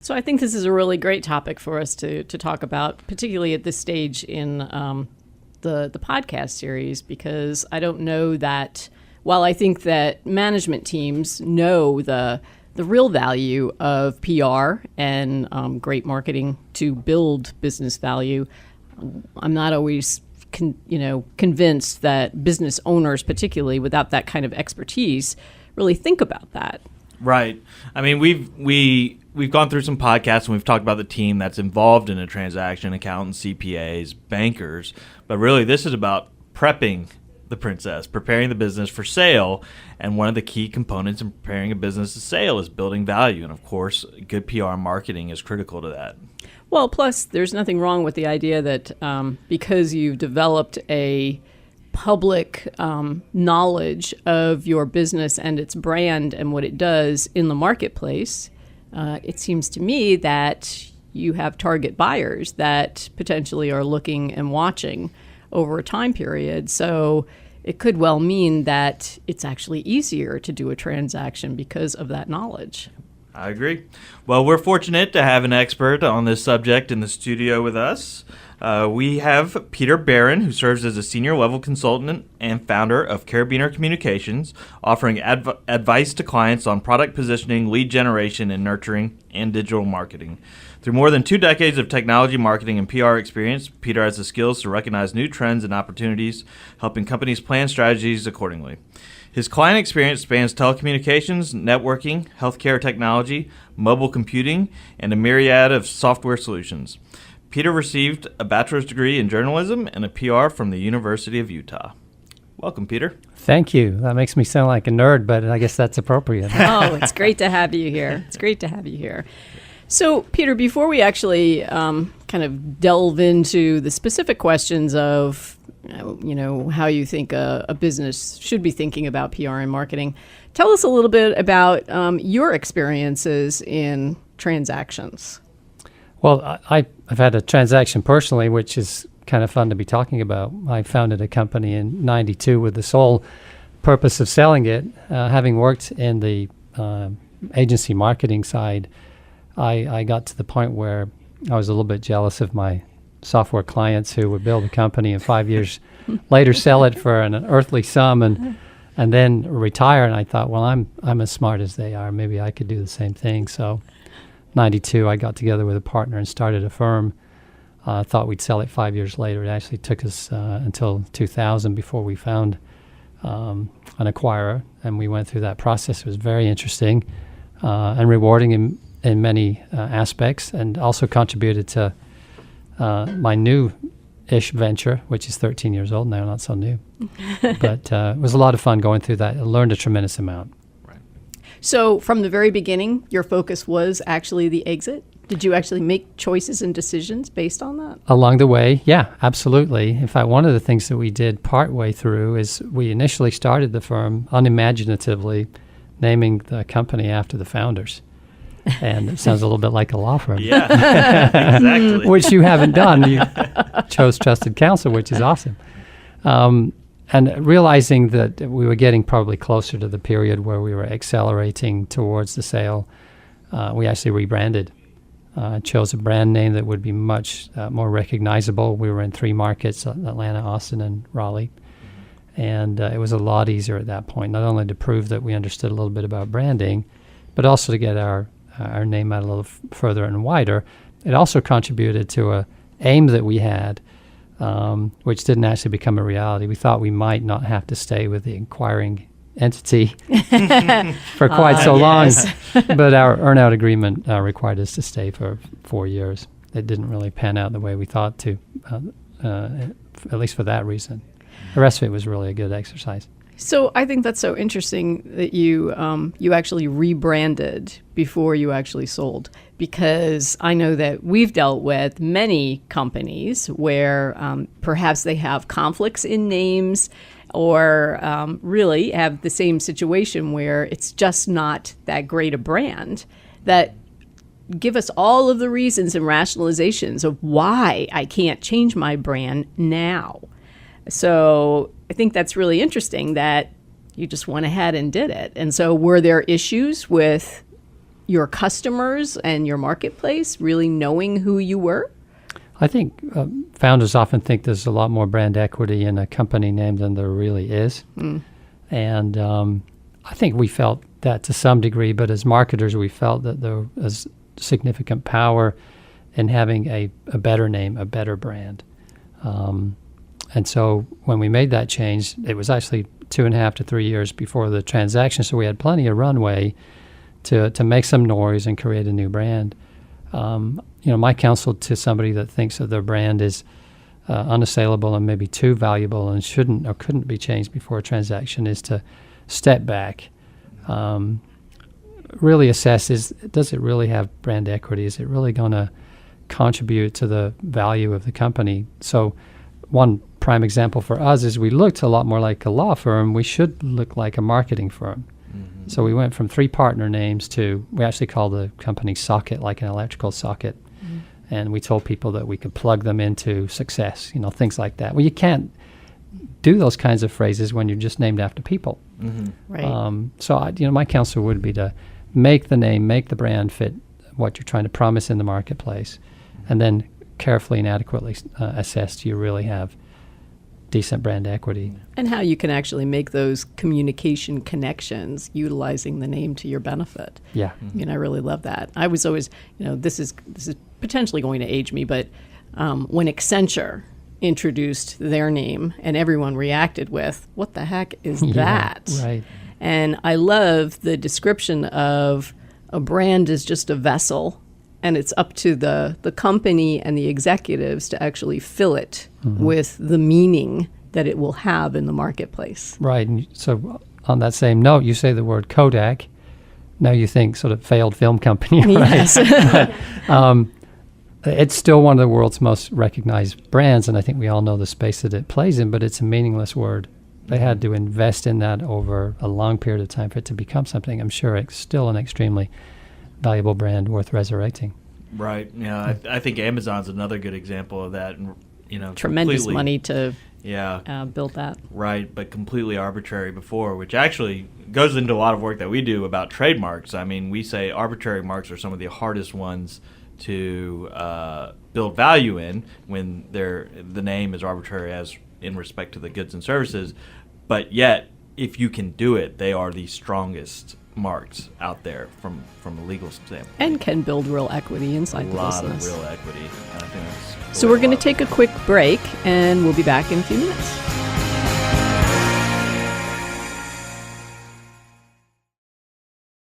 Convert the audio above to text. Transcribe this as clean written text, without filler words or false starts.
So I think this is a really great topic for us to talk about, particularly at this stage in the podcast series, because I don't know that, while I think that management teams know the real value of PR and great marketing to build business value, I'm not always convinced that business owners, particularly without that kind of expertise, really think about that. Right. I mean, we've gone through some podcasts and we've talked about the team that's involved in a transaction, accountants, CPAs, bankers, but really this is about prepping the princess, preparing the business for sale, and one of the key components in preparing a business to sale is building value, and of course, good PR and marketing is critical to that. Well, plus there's nothing wrong with the idea that because you've developed a public knowledge of your business and its brand and what it does in the marketplace, it seems to me that you have target buyers that potentially are looking and watching over a time period. So it could well mean that it's actually easier to do a transaction because of that knowledge. I agree. Well, we're fortunate to have an expert on this subject in the studio with us. We have Peter Barron, who serves as a senior level consultant and founder of Carabiner Communications, offering advice to clients on product positioning, lead generation and nurturing, and digital marketing. Through more than 2 decades of technology, marketing, and PR experience, Peter has the skills to recognize new trends and opportunities, helping companies plan strategies accordingly. His client experience spans telecommunications, networking, healthcare technology, mobile computing, and a myriad of software solutions. Peter received a bachelor's degree in journalism and a PR from the University of Utah. Welcome, Peter. Thank you. That makes me sound like a nerd, but I guess that's appropriate. Oh, it's great to have you here. It's great to have you here. So, Peter, before we actually kind of delve into the specific questions of, how you think a business should be thinking about PR and marketing, tell us a little bit about your experiences in transactions. Well, I've had a transaction personally, which is kind of fun to be talking about. I founded a company in '92 with the sole purpose of selling it. Having worked in the agency marketing side, I got to the point where I was a little bit jealous of my software clients who would build a company and 5 years later sell it for an earthly sum and then retire. And I thought, well, I'm as smart as they are. Maybe I could do the same thing. So '92, I got together with a partner and started a firm. Thought we'd sell it 5 years later. It actually took us until 2000 before we found an acquirer, and we went through that process. It was very interesting and rewarding in many aspects, and also contributed to my new-ish venture, which is 13 years old now, not so new. But it was a lot of fun going through that. I learned a tremendous amount. So from the very beginning, your focus was actually the exit? Did you actually make choices and decisions based on that? Along the way, yeah, absolutely. In fact, one of the things that we did partway through is we initially started the firm unimaginatively, naming the company after the founders. And it sounds a little bit like a law firm. Yeah, exactly. Which you haven't done. You chose Trusted Counsel, which is awesome. And realizing that we were getting probably closer to the period where we were accelerating towards the sale, we actually rebranded. Chose a brand name that would be much more recognizable. We were in 3 markets, Atlanta, Austin, and Raleigh. And it was a lot easier at that point, not only to prove that we understood a little bit about branding, but also to get our name out a little further and wider. It also contributed to a aim that we had, which didn't actually become a reality. We thought we might not have to stay with the acquiring entity for quite so long, but our earn-out agreement required us to stay for 4 years. It didn't really pan out the way we thought to, at least for that reason. The rest of it was really a good exercise. So I think that's so interesting that you actually rebranded before you actually sold, because I know that we've dealt with many companies where perhaps they have conflicts in names or really have the same situation where it's just not that great a brand, that give us all of the reasons and rationalizations of why I can't change my brand now. So I think that's really interesting that you just went ahead and did it. And so were there issues with your customers and your marketplace really knowing who you were? I think founders often think there's a lot more brand equity in a company name than there really is. And I think we felt that to some degree, but as marketers, we felt that there was significant power in having a better name, a better brand. And so when we made that change, it was actually 2.5 to 3 years before the transaction, so we had plenty of runway to make some noise and create a new brand. My counsel to somebody that thinks that their brand is unassailable and maybe too valuable and shouldn't or couldn't be changed before a transaction is to step back, really assess, does it really have brand equity? Is it really going to contribute to the value of the company? So one prime example for us is we looked a lot more like a law firm. We should look like a marketing firm. So we went from 3 partner names to, we actually call the company Socket, like an electrical socket. And we told people that we could plug them into success, things like that. Well, you can't do those kinds of phrases when you're just named after people. Right. So my counsel would be to make the name, make the brand fit what you're trying to promise in the marketplace, and then carefully and adequately assess, do you really have decent brand equity? And how you can actually make those communication connections utilizing the name to your benefit. Yeah. I really love that. I was always, this is potentially going to age me, but when Accenture introduced their name and everyone reacted with, what the heck is that? Right. And I love the description of a brand is just a vessel, and it's up to the company and the executives to actually fill it with the meaning that it will have in the marketplace. Right. And so on that same note, you say the word Kodak. Now you think sort of failed film company, right? Yes. It's still one of the world's most recognized brands, and I think we all know the space that it plays in, but it's a meaningless word. They had to invest in that over a long period of time for it to become something. I'm sure it's still an extremely valuable brand worth resurrecting. Right. Yeah, I think Amazon's another good example of that. Tremendous money to build that. Right, but completely arbitrary before, which actually goes into a lot of work that we do about trademarks. I mean, we say arbitrary marks are some of the hardest ones to build value in when the name is arbitrary as in respect to the goods and services. But yet, if you can do it, they are the strongest marks out there from a legal standpoint. And can build real equity inside the business. A lot of real equity. And I think that's So we're going to take a quick break, and we'll be back in a few minutes.